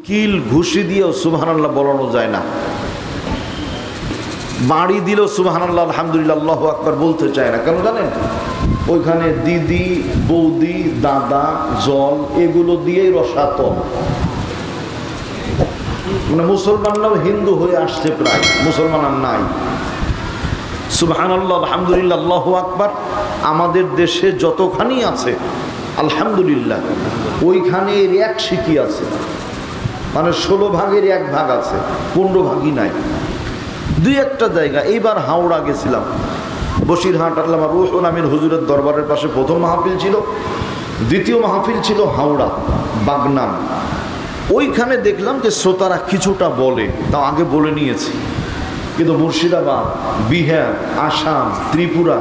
কিল ঘুষি দিয়েও সুবহানাল্লাহ বলানো যায় না, বাড়ি দিলেও সুবহানাল্লাহ আলহামদুলিল্লাহ আল্লাহু আকবার বলতে চায় না। কেন জানেন? ওইখানে দিদি, বৌদি, দাদা, জল এগুলো দিয়েই রসাতল। মানে মুসলমানরাও হিন্দু হয়ে আসছে, প্রায় মুসলমান আর নাই। সুবহানাল্লাহ আলহামদুলিল্লাহ আল্লাহু আকবার আমাদের দেশে যতখানি আছে আলহামদুলিল্লাহ ওইখানে এর এক শিখি আছে, মানে 16 ভাগের 1 ভাগ আছে, 15 ভাগই নাই। দুই একটা জায়গা, এইবার হাওড়া গেছিলাম, বসিরহাট আল্লামা রুহুল আমিন হুজুরের দরবারের পাশে প্রথম মাহফিল ছিল, দ্বিতীয় মাহফিল ছিল হাওড়া বাগনান। ওইখানে দেখলাম যে শ্রোতারা কিছুটা বলে, তাও আগে বলে নিয়েছি, কিন্তু মুর্শিদাবাদ, বিহার, আসাম, ত্রিপুরা,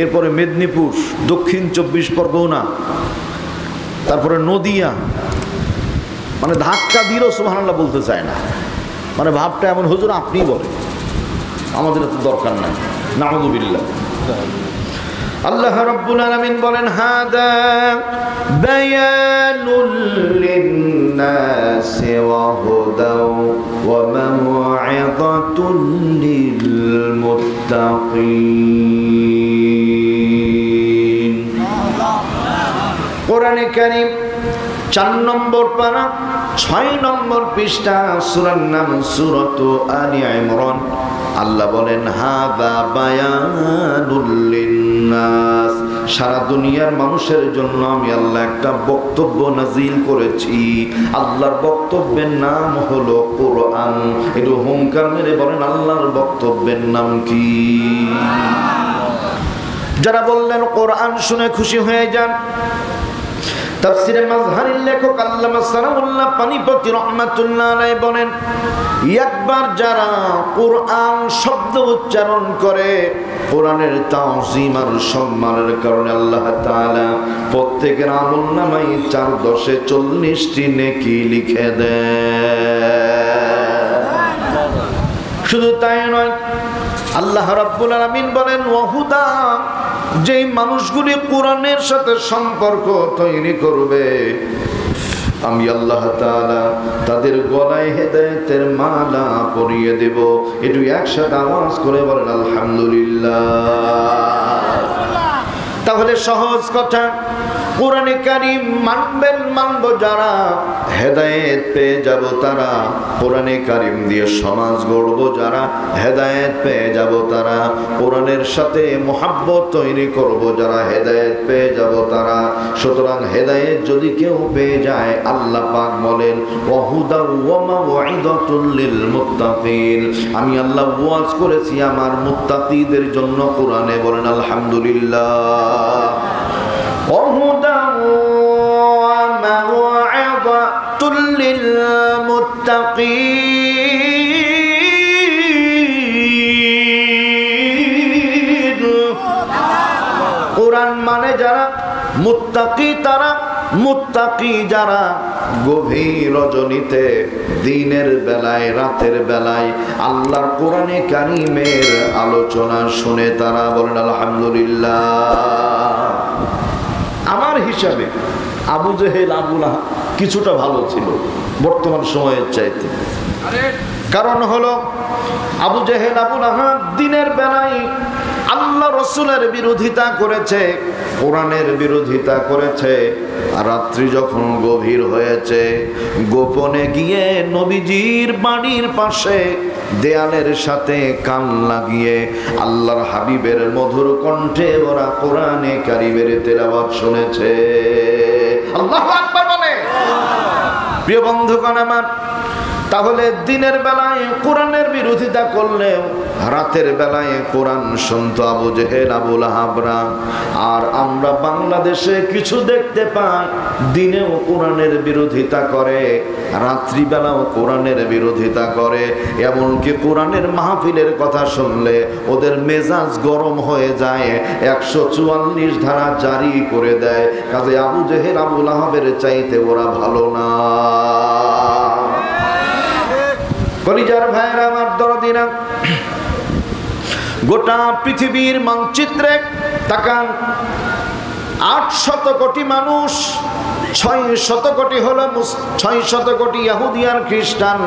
এরপরে মেদিনীপুর, দক্ষিণ 24 পরগনা, তারপরে নদিয়া, মানে ধাক্কা দিলেও সুবহানাল্লাহ বলতে চায় না। মানে ভাবটা এমন, হুজুর আপনি বলেন, আমাদের এত দরকার নাই। নাউযুবিল্লাহ। আল্লাহ রাব্বুল আলামিন বলেন, হাদা বায়ানুল লিন-নাসি ওয়া হুদাও ওয়া মাও'ইযাতুল লিল-মুত্তাকিন। কোরআনে কারীম 4 নম্বর পারা 6 নম্বর পৃষ্ঠা, সূরার নাম সূরাতু আলি ইমরান। আল্লাহ বলেন, হাদা বায়ানুল লিন-নাস, সারা দুনিয়ার মানুষের জন্য আমি আল্লাহ একটা বক্তব্য নাজিল করেছি। আল্লাহর বক্তব্যের নাম হলো কোরআন। একটু হুঙ্কার মেরে বলেন, আল্লাহর বক্তব্যের নাম কি? যারা বললেন কোরআন শুনে খুশি হয়ে যান, তাফসীরে মাজহারের লেখক আল্লামা সানাউল্লাহ পানিপতি রাহমাতুল্লাহ আলাইহি বলেন, একবার যারা কোরআন শব্দ উচ্চারণ করে, কোরআনের তাওযীম আর সম্মানের কারণে আল্লাহ তাআলা প্রত্যেকের আমলনামায় 4 10 40টি নেকি লিখে দেয়। শুধু তাই নয়, আল্লাহ রাব্বুল আলামিন বলেন, ওয়াহুদা, যেই মানুষগুলি কোরআনের সাথে সম্পর্ক তৈরি করবে, আমি আল্লাহ তাআলা তাদের গলায় হেদায়েতের মালা পরিয়ে দেব। একটু একসাথে আওয়াজ করে বলেন আলহামদুলিল্লাহ। তাহলে সহজ কথা, কোরআনে কারীম মানব যারা, হেদায়েত পেয়ে যাব তারা। কোরআনে কারীম দিয়ে সমাজ গড়ব যারা, হেদায়েত পেয়ে যাব তারা। কোরআনের সাথে মুহাব্বত তৈরি করব যারা, হেদায়েত পেয়ে যাব তারা। সুতরাং হেদায়েত যদি কেউ পেয়ে যায়, আল্লাহ পাক বলেন, ওয়াহুদা ওয়া মাও'ইযাতুল লিল মুত্তাকিন, আমি আল্লাহ ওয়াজ করেছি আমার মুত্তাকিদের জন্য কোরআনে। বলেন আলহামদুলিল্লাহ। وهدى وموعظة للمتقين। কোরআন মানে যারা মুত্তাকি তারা, মুত্তাকি যারা গভীর রজনীতে, দিনের বেলায়, রাতের বেলায় আল্লাহর কোরআনে কারীমের আলোচনা শুনে তারা। বলেন আলহামদুলিল্লাহ। আমার হিসাবে আবু জেহেল, আবু লাহাব কিছুটা ভালো ছিল বর্তমান সময়ের চাইতে। কারণ হলো, আবু জেহেল, আবু লাহাব দিনের বেলায় আল্লাহ রসুলের বিরোধিতা করেছে, কোরআনের বিরোধিতা করেছে। আর রাত্রি যখন গভীর হয়েছে, গোপনে গিয়ে নবীজির বাড়ির পাশে দেয়ালের সাথে কান লাগিয়ে আল্লাহর হাবিবের মধুর কণ্ঠে ওরা কোরআনে কারীমের তেলাওয়াত শুনেছে। আল্লাহু আকবার বলে। প্রিয় বন্ধুগণ আমার, তাহলে দিনের বেলায় কোরআনের বিরোধিতা করলেও রাতের বেলায় কোরআন শুনতো আবু জেহেল, আবু লাহাবরা। আর আমরা বাংলাদেশে কিছু দেখতে পাই, দিনেও কোরআনের বিরোধিতা করে, রাত্রিবেলাও কোরআনের বিরোধিতা করে। এমনকি কোরআনের মাহফিলের কথা শুনলে ওদের মেজাজ গরম হয়ে যায়, 144 ধারা জারি করে দেয়। কাজে আবু জেহেল, আবু লাহাবের চাইতে ওরা ভালো না। কলিজার ভাইয়েরা আমার, দরদিনা, গোটা পৃথিবীর মানচিত্রে তাকান, 800 কোটি মানুষ 600 কোটি হলো 600 কোটি ইহুদি আর খ্রিস্টান,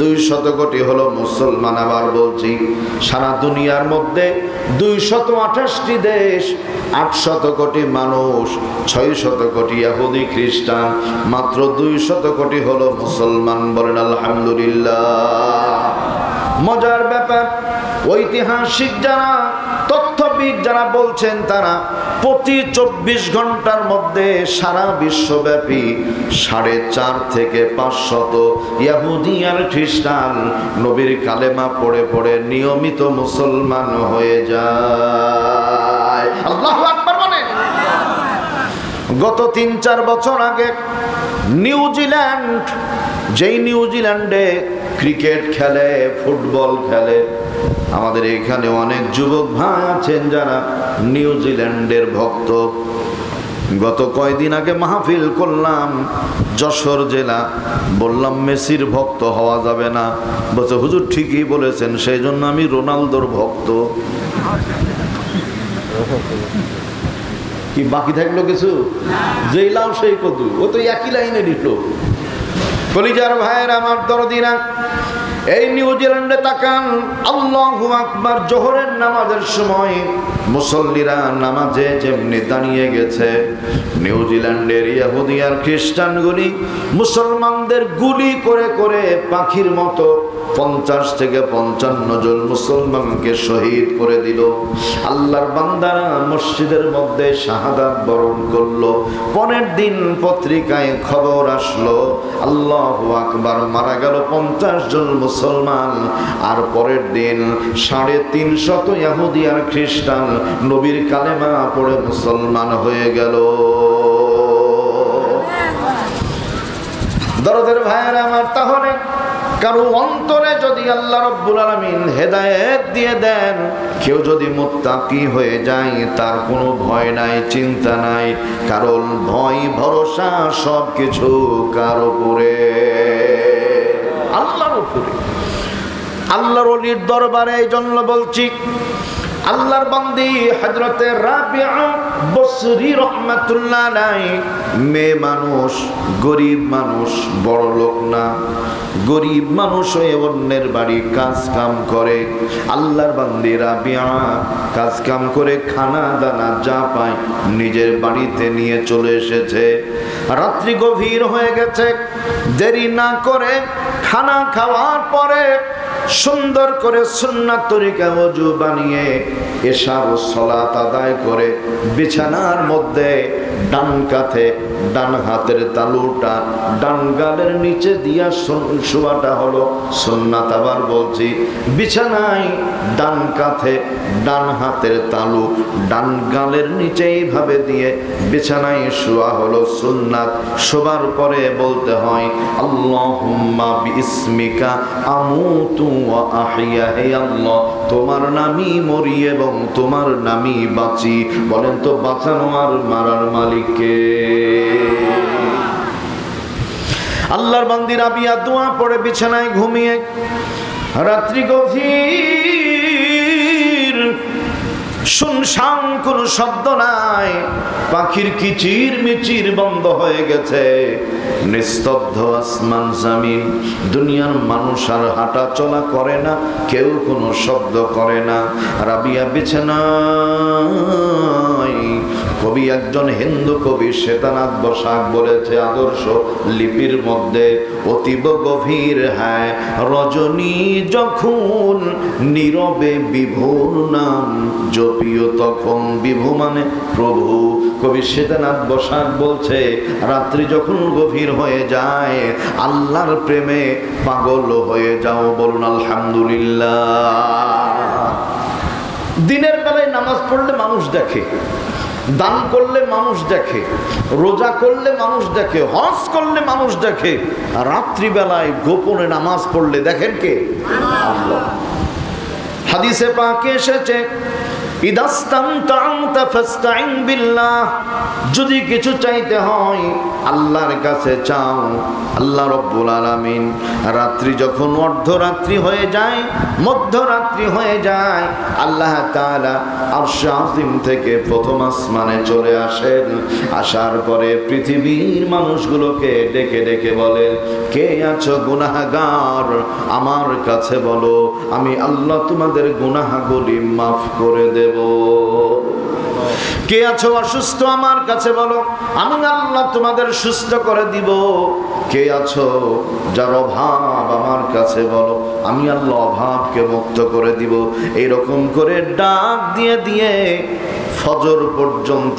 200 কোটি হলো মুসলমান। আবার বলছি, সারা দুনিয়ার মধ্যে 228টি দেশ, 800 কোটি মানুষ, 600 কোটি ইহুদি খ্রিস্টান, মাত্র 200 কোটি হলো মুসলমান। বলেন আলহামদুলিল্লাহ। মজার ব্যাপার, ঐতিহাসিক যারা, তথ্যবিদ যারা বলছেন, তারা প্রতি 24 ঘন্টার মধ্যে সারা বিশ্বব্যাপী 4.5 থেকে 500 ইহুদি আর খ্রিস্টান নবীর কালেমা পড়ে পড়ে নিয়মিত মুসলমান হয়ে যায়। আল্লাহু আকবার বলেন। গত 3-4 বছর আগে নিউজিল্যান্ড, যেই নিউজিল্যান্ডে ক্রিকেট খেলে, ফুটবল খেলে, আমাদের এখানে অনেক যুবক ভাই আছেন যারা নিউজিল্যান্ডের ভক্ত। গত কয়দিন আগে মাহফিল করলাম যশোর জেলা, বললাম মেসির ভক্ত হওয়া যাবে না। বলছে হুজুর ঠিকই বলেছেন, সেই জন্য আমি রোনালদোর ভক্ত। কি বাকি থাকলো কিছু? যেই লাও সেই কদু, ও তো একই লাইনে দিল। কলিজার ভাইয়ের আমার দরদিরা, এই নিউজিল্যান্ডে তাকান, আল্লাহু আকবার, জোহরের নামাজের সময় মুসল্লিরা নামাজে যেমনি দাঁড়িয়ে গেছে, নিউজিল্যান্ডের ইহুদি আর খ্রিস্টানগুলি মুসলমানদের গুলি করে করে পাখির মতো 50 থেকে 55 জন মুসলমানকে শহীদ করে দিল। আল্লাহর বান্দারা মসজিদের মধ্যে শাহাদাত বরণ করলো। পরের দিন পত্রিকায় খবর আসলো, আল্লাহু আকবার, মারা গেল 50 জন মুসলমান। আর পরের দিন 350 ইহুদি আর খ্রিস্টান নবীর কালেমা পড়ে মুসলমান হয়ে গেল। দরদের ভাইয়েরা আমার, তাহলে কারো অন্তরে যদি আল্লাহ রাব্বুল আলামিন হেদায়েত দিয়ে দেন, কেউ যদি মুত্তাকি হয়ে যায়, তার কোনো ভয় নাই, চিন্তা নাই, কারণ ভয় ভরসা সবকিছু কার উপরে? আল্লাহর উপরে। আল্লাহর ওলির দরবারে এই জন্য বলছি, আল্লাহর বান্দি হযরতে রাবিআ বসরি রাহমাতুল্লাহ আলাইহি, মেয়ে মানুষ, গরিব মানুষ, বড় লোক না, গরিব মানুষ হয়ে অন্যের বাড়ি কাজ কাম করে। আল্লাহর বান্দি রাবিআ কাজ কাম করে খানা দানা যা পায় নিজের বাড়িতে নিয়ে চলে এসেছে। রাত্রি গভীর হয়ে গেছে, দেরি না করে খানা খাওয়ার পরে সুন্দর করে সুন্নাত তরিকা ওযু বানিয়ে এশার সালাত আদায় করে বিছানার মধ্যে ডান কাঁধে ডান হাতের তালুটা ডান গালের নিচে দিয়া শোয়াটা হলো সুন্নাত। আবার বলছি, বিছানায় ডান কাঁধে ডান হাতের তালু ডান গালের নিচে এইভাবে দিয়ে বিছানায় শোয়া হলো সুন্নাত। শোবার পরে বলতে হয়, আল্লাহুম্মা বিইসমিকা আমুতু ওয়া আহইয়া, হে আল্লাহ, তোমার নামই মরি এবং তোমার নামই বাঁচি। বলেন তো, বাঁচানো আর মারার মালিক কে? আল্লাহর বান্দি রাবিয়া দোয়া পড়ে বিছানায় ঘুমিয়ে, রাত্রি গভীর, শুনশান কোনো শব্দ নাই, পাখির কিচির মিচির বন্ধ হয়ে গেছে, নিস্তব্ধ আসমান জমিন, দুনিয়ার মানুষ আর হাঁটা চলা করে না, কেউ কোনো শব্দ করে না। রাবিয়া বিছানায়, কবি একজন হিন্দু কবি শ্বেতানাথ বসাক বলেছে আদর্শ লিপির মধ্যে, অতীব গভীর হ্যাঁ রজনী যখন নীরবে বিভুর নাম জপিও তখন। বিভু মানে প্রভু। কবি শ্বেতানাথ বসাক বলছে, রাত্রি যখন গভীর হয়ে যায় আল্লাহর প্রেমে পাগল হয়ে যাও। বলুন আলহামদুলিল্লাহ। দিনের বেলায় নামাজ পড়লে মানুষ দেখে, দান করলে মানুষ দেখে, রোজা করলে মানুষ দেখে, হজ করলে মানুষ দেখে। রাত্রিবেলায় গোপনে নামাজ পড়লে দেখেন কে? আল্লাহ। হাদিসে পাকে এসেছে, ইদাস্তামতা'তা ফাস্তাইন বিল্লাহ, যদি কিছু চাইতে হয় আল্লাহর কাছে চাও। আল্লাহ রব্বুল আলামিন রাত্রি যখন অর্ধরাত্রি হয়ে যায়, মধ্যরাত্রি হয়ে যায়, আল্লাহ তাআলা আরশে আজিম থেকে প্রথম আসমানে চলে আসেন। আসার পরে পৃথিবীর মানুষগুলোকে ডেকে ডেকে বলেন, কে আছো গুনাহগার, আমার কাছে বলো, আমি আল্লাহ তোমাদের গুনাহগুলি মাফ করে দেব। কে আছো অসুস্থ, আমার কাছে বলো, আমি আল্লাহ তোমাদের সুস্থ করে দিব। কে আছো যার অভাব, আমার কাছে বলো, আমি আল্লাহ অভাবকে মুক্ত করে দিব। এইরকম করে ডাক দিয়ে দিয়ে ফজর পর্যন্ত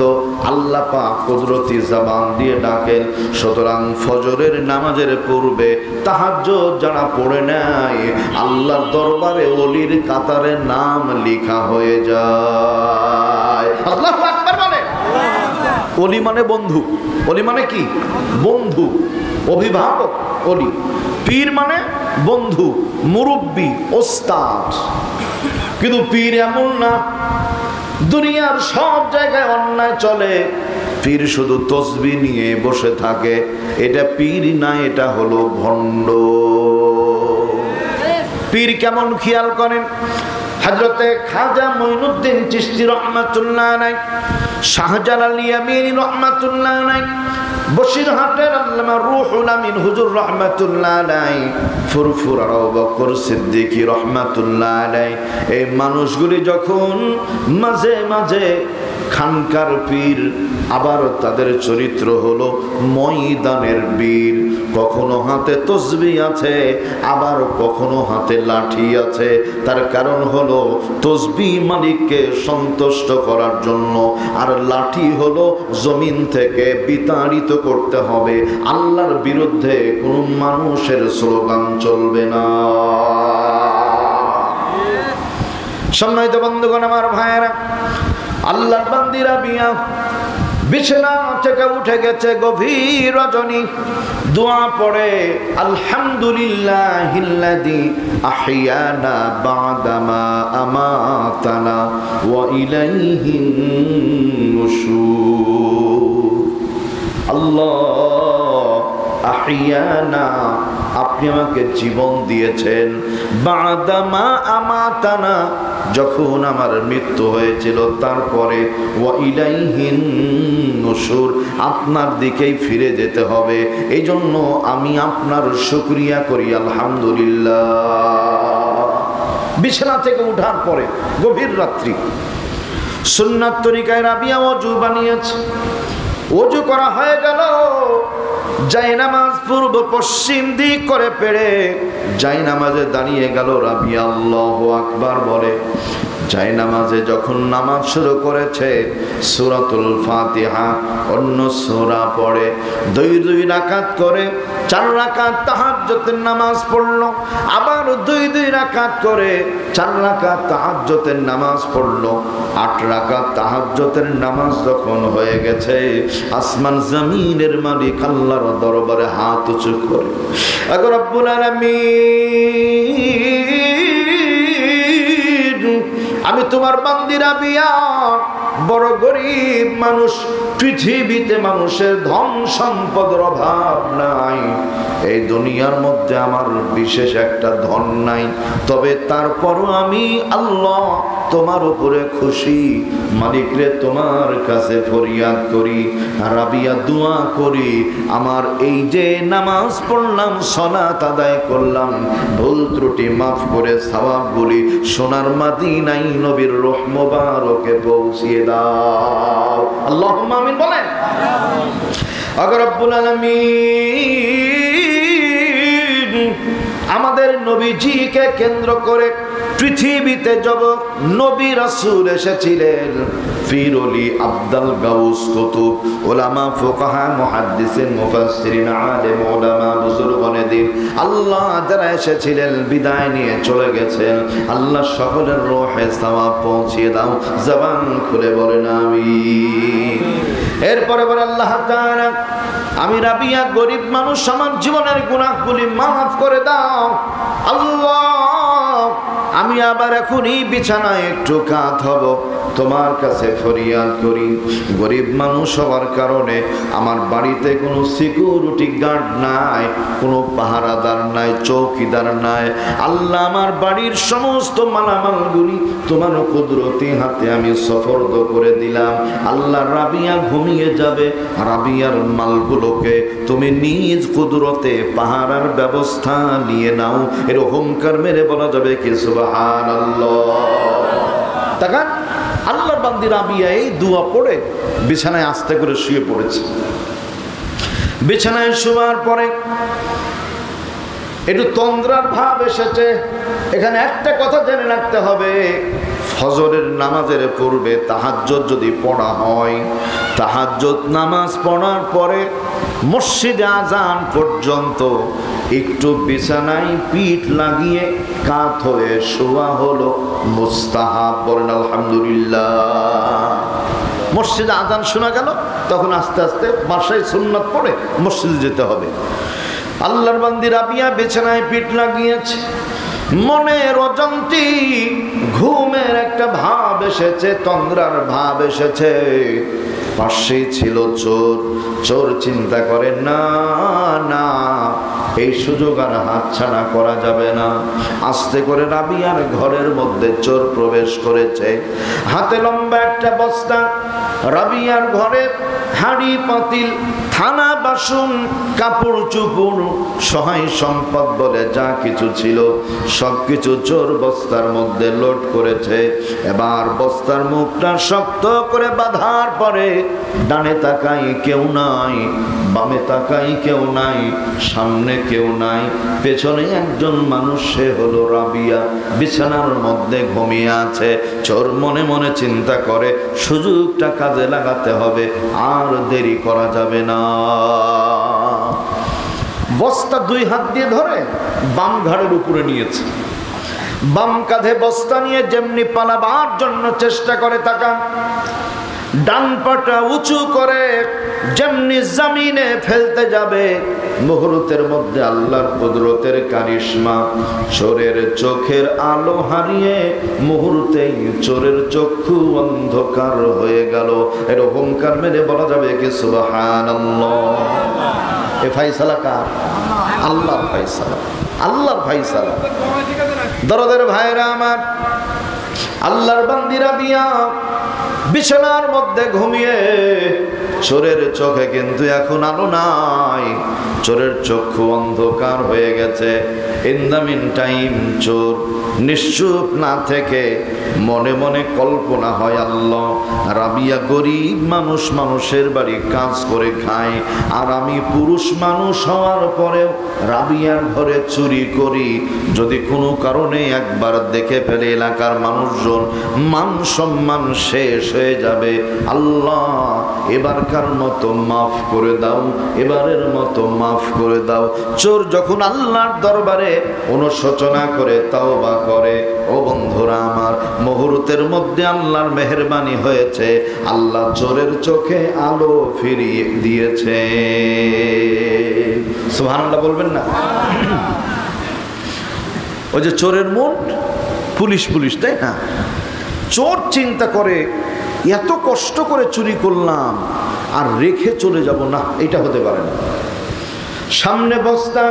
আল্লাহ পাক কুদরতি জবান দিয়ে ডাকেন। সুতরাং ফজরের নামাজের পূর্বে তাহাজ্জুদ যারা পড়ে নেয়, আল্লাহর দরবারে ওলির কাতারে নাম লেখা হয়ে যায়। আল্লাহু আকবার বলে। ওলি মানে বন্ধু। ওলি মানে কি? বন্ধু, অভিভাবক। ওলি। পীর মানে বন্ধু, মুরব্বী, ওস্তাদ। কিন্তু পীর এমন না, দুনিয়ার সব জায়গায় অন্যায় চলে, পীর শুধু তসবিহ নিয়ে বসে থাকে, এটা পীর না, এটা হলো ভণ্ড। পীর কেমন খেয়াল করেন? হযরতে খাজা মঈনুদ্দিন চিশতি রহমাতুল্লাহ আলাইহি, শাহজালাল ইয়ামিনী রহমাতুল্লাহ আলাইহি, বসিরহাটের আল্লামা রুহুল আমিন হুজুর রহমাতুল্লাহ আলাইহি, ফুরফুরা আবু বকর সিদ্দিকী রহমাতুল্লাহ আলাইহি, এই মানুষগুলি যখন মাঝে মাঝে খানকার পীর, আবার তাদের চরিত্র হলো ময়দানের বীর। কখনো হাতে তসবিহ আছে, আবার কখনো হাতে লাঠি আছে। তার কারণ হলো তসবিহ মালিককে সন্তুষ্ট করার জন্য, আর লাঠি হলো জমিন থেকে বিতাড়িত করতে হবে। আল্লাহর বিরুদ্ধে কোনো মানুষের স্লোগান চলবে না। সম্মানিত বন্ধুগণ, আমার ভাইয়েরা, আল্লাহর বান্দিরা বিয়া বিছানা থেকে উঠে গেছে, গভীর রজনী, দোয়া পড়ে, আলহামদুলিল্লাহিল্লাযী আহইয়ানা বা'দামা আমাতানা ওয়া ইলাইহিন নুশুর। আল্লাহ আহইয়ানা, আপনি আমাকে জীবন দিয়েছেন, বা'দামা আমাতানা, যখন আমার মৃত্যু হয়েছিল তারপরে, ওয়া ইলাইহিন নুশুর, আপনার দিকেই ফিরে যেতে হবে। এই জন্য আমি আপনার শুকরিয়া করি, আলহামদুলিল্লাহ। বিছানা থেকে উঠার পরে গভীর রাত্রি, সুন্নাত তরিকায় রাবিয়া ওযু বানিয়েছে। ওযু করা হয়ে গেল, জায়নামাজ পূর্ব পশ্চিম দিক করে পেড়ে জায়নামাজে দাঁড়িয়ে গেল। রাবিয়া আল্লাহু আকবার বলে। জায়নামাজে যখন নামাজ শুরু করেছে, সূরাতুল ফাতিহা অন্য সূরা পড়ে, দুই রাকাত করে 4 রাকাত তাহাজ্জুদের নামাজ পড়লো, আবার দুই রাকাত করে 4 রাকাত তাহাজ্জুদের নামাজ পড়লো। 8 রাকাত তাহাজ্জুদের নামাজ যখন হয়ে গেছে, আসমান জমিনের মালিক আল্লাহর দরবারে হাত উঁচু করে, আগো রব্বুল আলামিন, আমি তোমার বান্দি রাবিয়া, বড় গরিব মানুষ, পৃথিবীতে মানুষের ধন সম্পদের অভাব নাই, এই দুনিয়ার মধ্যে আমার বিশেষ একটা ধন নাই, তবে তারপরও আমি আল্লাহ তোমার উপরে খুশি। মালিক রে, তোমার কাছে ফরিয়াদ করি, রাবিয়া দোয়া করি, আমার এই যে নামাজ পড়লাম, সালাত আদায় করলাম, ভুল ত্রুটি মাফ করে সওয়াবগুলি সোনার মদিনায় নবীর রূহ মুবারকে পৌঁছিয়ে দাও। আল্লাহুম্মা আমিন বলেন। আগো রব্বুল আলামিন, আমাদের নবীজিকে কেন্দ্র করে পৃথিবীতে যব নবী রাসূল এসেছিলেন, পীর ওলি আব্দাল গাউস কুতুব, উলামা ফুকাহা মুহাদ্দিসিন মুফাসসিরিন আলেম উলামা বুজুর্গনে দিন, আল্লাহ যারা এসেছিলেন বিদায় নিয়ে চলে গেছেন, আল্লাহ সকলের রূহে সওয়াব পৌঁছিয়ে দাও। জবান খুলে বলেন আমিন। এরপরে বলে আল্লাহ তাআলা, আমি রাবিয়া গরিব মানুষ, আমার জীবনের গুনাহগুলি মাফ করে দাও। আল্লাহ আমি আবার এখনই বিছানায় একটু কাত হব, তোমার কাছে ফরিয়াদ করি। গরিব মানুষ হওয়ার কারণে আমার বাড়িতে কোনো সিকিউরিটি গার্ড নাই, কোনো পাহারাদার নাই, চৌকিদার নাই। আল্লাহ, আমার বাড়ির সমস্ত মালামালগুলি তোমার কুদরতি হাতে আমি সফরদ করে দিলাম। আল্লাহ, রাবিয়া ঘুমিয়ে যাবে, রাবিয়ার মালগুলোকে তুমি নিজ কুদরতে পাহারার ব্যবস্থা নিয়ে নাও। এরকম কার মেরে বলা যাবে কি সুবহানাল্লাহ। তাকান, আল্লাহর বান্দি রাবিয়া এই দোয়া পড়ে বিছানায় আস্তে করে শুয়ে পড়েছে। বিছানায় শোয়ার পরে একটু তন্দ্রার ভাব এসেছে। এখানে একটা কথা জেনে রাখতে হবে, ফজরের নামাজের পূর্বে তাহাজ্জুদ যদি পড়া হয়, তাহাজ্জুদ নামাজ পড়ার পরে মসজিদে আজান পর্যন্ত একটু বিছানায় পিঠ লাগিয়ে কাত হয়ে শোয়া হলো মুস্তাহাব। বলেন আলহামদুলিল্লাহ। মসজিদে আজান শোনা গেল, তখন আস্তে আস্তে বাসায় সুন্নাত পড়ে মসজিদে যেতে হবে। আল্লাহর বান্দি রাবিয়া বিছানায় পিঠ লাগিয়েছে, মনের অজান্তে ঘুমের একটা ভাব এসেছে, তন্দ্রার ভাব এসেছে। পাশে ছিল চোর। চোর চিন্তা করে, না না, এই সুযোগ আর হাতছাড়া করা যাবে না। আস্তে করে রাবিয়ার ঘরের মধ্যে চোর প্রবেশ করেছে। হাতে লম্বা একটা বস্তা, রাবিয়ার ঘরে হাঁড়ি পাতিল, থানা বাসন, কাপড় চোপড়, সহায় সম্পদ বলে যা কিছু ছিল সবকিছু চোর বস্তার মধ্যে লোড করেছে। এবার বস্তার মুখটা শক্ত করে বাঁধার পরে ডানে তাকাই কেউ নাই, বামে তাকাই কেউ নাই, সামনে কেউ নাই, পেছনে একজন মানুষ, সে হলো রাবিয়া, বিছানার মধ্যে ঘুমিয়ে আছে। চোর মনে মনে চিন্তা করে, সুযোগটা কাজে লাগাতে হবে, আর দেরি করা যাবে না। বস্তা দুই হাত দিয়ে ধরে বাম ঘাড়ের উপরে নিয়েছে, বাম কাঁধে বস্তা নিয়ে যেমনি পালাবার জন্য চেষ্টা করে, তাকান, ডান পাটা উঁচু করে যেমনি জমিনে ফেলতে যাবে, মুহূর্তের মধ্যে আল্লাহর কুদরতের কারিশমা, চোরের চোখের আলো হারিয়ে মুহূর্তেই চোরের চক্ষু অন্ধকার হয়ে গেল। এরকম কার মেরে বলা যাবে কি সুবহানাল্লাহ। এ ফায়সালা কার? আল্লাহর ফায়সালা, আল্লাহর ফায়সালা। দরদের ভাইরা আমার, আল্লাহর বান্দি রাবিয়া বিছানার মধ্যে ঘুমিয়ে, চোরের চোখে কিন্তু এখন আলো নাই, চোরের চক্ষু অন্ধকার হয়ে গেছে। ইন দ্য মিন টাইম চোর নিশ্চুপ না থেকে মনে মনে কল্পনা হয়, আল্লাহ, রাবিয়া গরিব মানুষ, মানুষের বাড়ি কাজ করে খায়, আর আমি পুরুষ মানুষ হওয়ার পরেও রাবিয়ার ঘরে চুরি করি। যদি কোনো কারণে একবার দেখে ফেলে এলাকার মানুষজন, মান সম্মান শেষ হয়ে যাবে। আল্লাহ, এবারকার মতো মাফ করে দাও, এবারের মতো মাফ করে দাও। চোর যখন আল্লাহর দরবারে অনুশোচনা করে, তাওবা করে, ও বন্ধুরা আমার, মুহূর্তের মধ্যে আল্লাহর মেহেরবানি হয়েছে, আল্লাহ চোরের চোখে আলো ফিরিয়ে দিয়েছে। সুবহানাল্লাহ বলবেন না? ওই যে চোরের মন পুলিশ পুলিশ, তাই না? চোর চিন্তা করে, এত কষ্ট করে চুরি করলাম আর রেখে চলে যাব না, এটা হতে পারে না। সামনে বস্তা,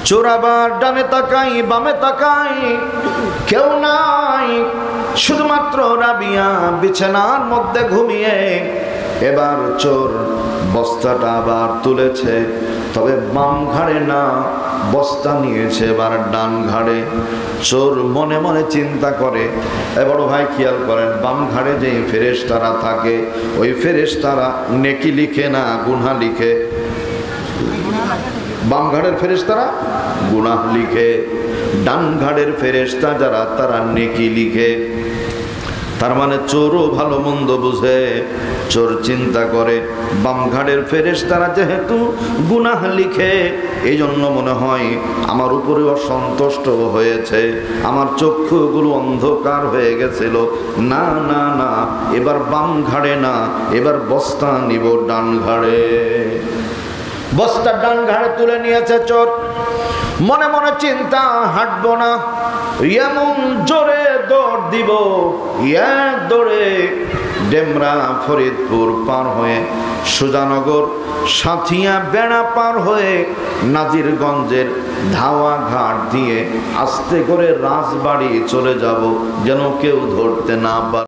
চোর আবার ডানে তাকাই, বামে তাকাই, কেউ নাই, শুধুমাত্র রাবিয়া বিছানার মধ্যে ঘুমিয়ে। এবার চোর বস্তাটা আবার তুলেছে, তবে বাম ঘাড়ে না, বস্তা নিয়েছে এবার ডান ঘাড়ে। চোর মনে মনে চিন্তা করে, বড় ভাই খেয়াল করেন, বাম ঘাড়ে যে ফেরেশতারা থাকে, ওই ফেরেশতারা নেকি লিখে না গুনাহ লিখে? বাম ঘাড়ের ফেরেশতারা গুনাহ লিখে, ডান ঘাড়ের ফেরেশতা যারা, তারা নেকি লিখে। তার মানে চোরও ভালো মন্দ বুঝে। চোর চিন্তা করে, বাম ঘাড়ের ফেরেশতারা যেহেতু গুনাহ লিখে, এই জন্য মনে হয় আমার উপরে অসন্তুষ্ট হয়েছে, আমার চক্ষুগুলো অন্ধকার হয়ে গেছিল। না না না, এবার বাম ঘাড়ে না, এবার বস্তা নিব ডান ঘাড়ে। বস্তা ডান ঘাড়ে তুলে নিয়েছে চোর। মনে মনে চিন্তা, হাঁটবো না, এমন জোরে দৌড় দিব, এক দৌড়ে ডেমরা ফরিদপুর পার হয়ে সুজানগর সাথিয়া বেড়া পার হয়ে নাজিরগঞ্জের ধাওয়া ঘাট দিয়ে আস্তে করে রাজবাড়ি চলে যাব, যেন কেউ ধরতে না পারে।